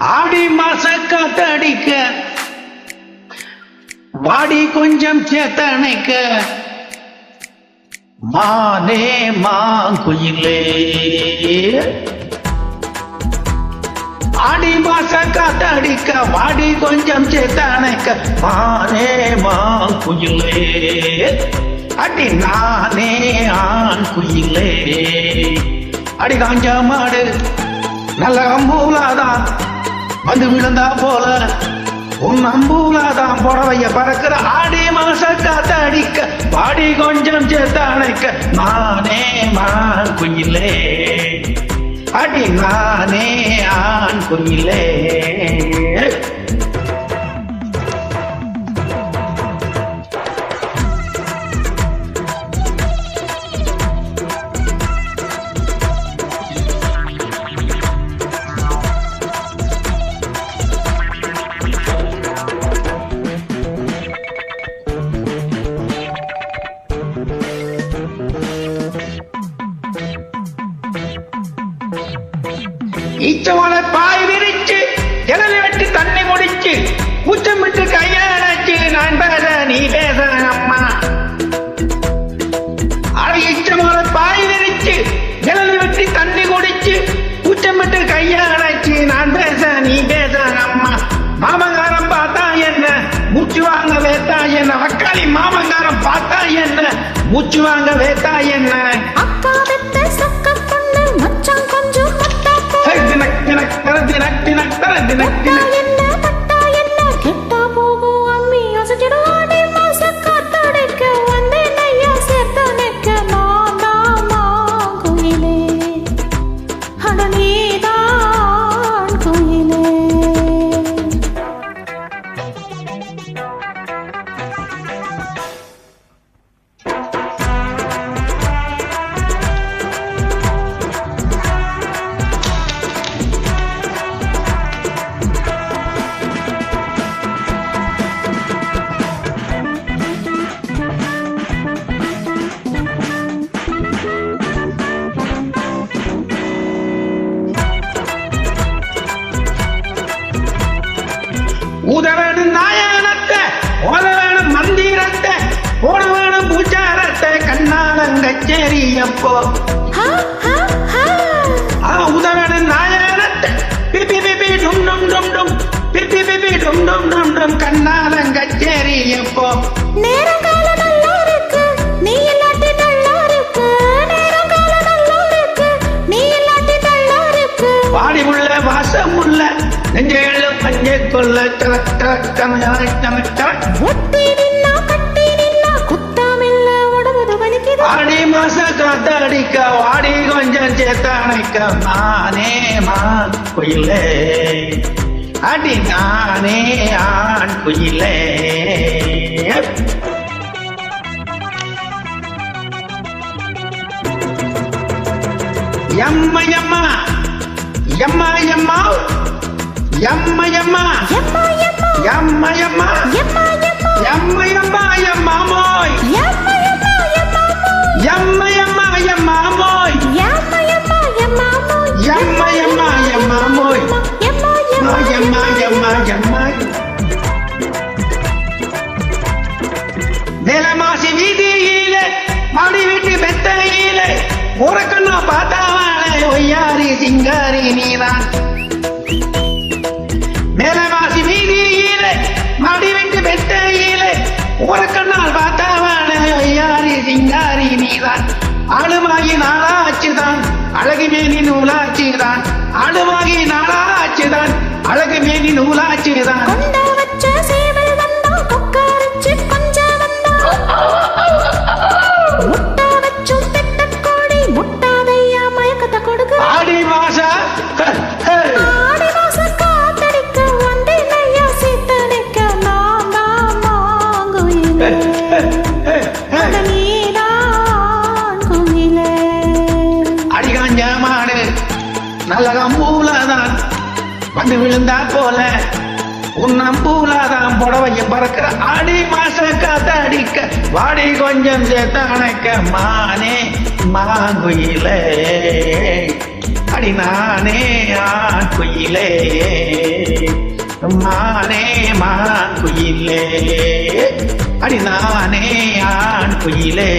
ஆடி மாச காத்தடிக்க வாடி கொஞ்சம் சேத்தனைக்க மானே மாங்குயிலே ஆடி மாச காத்தடிக்க வாடி கொஞ்சம் சேத்தனைக்க மானே மாங்குயிலே அடி நானே ஆண் குயிலே அடி காஞ்ச மாடு நல்ல அம்பூலாதான் வந்து விழுந்தா போல உன் அம்பூலாதான் புடவைய பறக்கிற ஆடி மாச காத்தடிக்க பாடி கொஞ்சம் சேத்தனைக்க நானே மான் குயிலே அடி நானே ஆண் குயிலே ஈச்சவளை பாய் விரிச்சு ஜனலை வெட்டி தண்ணி முடிச்சு பூச்சம் விட்டு கையாச்சு நான் பேச நீ பேச அம்மா ஈச்சவளை பாய் விரிச்சு ஜனலை வெட்டி தண்ணி குடிச்சு பூச்சம் விட்டு கையாச்சு நான் பேச நீ பேச அம்மா மாமங்காரம் பார்த்தா என்ன மூச்சு வாங்க வேத்தா என்ன வக்காளி மாமங்காரம் பார்த்தா என்ன மூச்சு வாங்க வேத்தா என்ன உதவேணும் நாயனத்தை ஓதவேணும் மந்திரத்தை போடவேணும் பூச்சாரத்தை கண்ணாலங்கச்சேரியப்போ உதவேணும் நாயனத்தை பிபி பிபி டும் டும் டும் டும் பிபி பிபி டும் டும் டும் டும் கண்ணாலங்கச்சேரியப்போ நேரம் காலம் நல்லா இருக்கு நீ இல்லாட்டி நல்லா இருக்கு நேரம் காலம் நல்லா இருக்கு நீ இல்லாட்டி நல்லா இருக்கு வாடி உள்ள வாசம் உள்ள நெஞ்செழும் பஞ்சை கொள்ள ஆடி மாச காத்தடிக்க வாடி கொஞ்சம் சேத்தனைக்க நானே மான் குயிலே அடி நானே ஆண் குயிலே எம்மா எம்மா எம்மா எம்மா Yamma yamma yamma yamma yamma yamma yamma yamma yamma moy yamma yamma yamma yamma yamma yamma moy yamma yamma yamma moy yamma yamma yamma moy yamma yamma yamma yamma Nelamasi vidiyile madi vitti bettayile orakanna paatavale oyyari singari needan Melavasi வீதியிலே மடிவிட்டு வெட்டையிலே உறக்கண்ணால் பார்த்தாவான ஐயாரி சிங்காரி நீதான் அழுமாகி நாளாச்சுதான் அழகு மேனி நூலாச்சுதான் அழுமாகி நாளாச்சுதான் அழகு மேனி நூலாச்சுதான் ஆடி மாசா நல்ல கம்பூலதான் வந்து விழுந்தா போல உன்னம் பூலாதான் புடவைய பறக்கிற ஆடி மாச காத்த அடிக்க வாடி கொஞ்சம் சேர்த்து அணைக்க மானே மாங்குயிலே அடி நானே ஆண் குயிலே மானே மான் குயிலே அடி நானே ஆண் குயிலே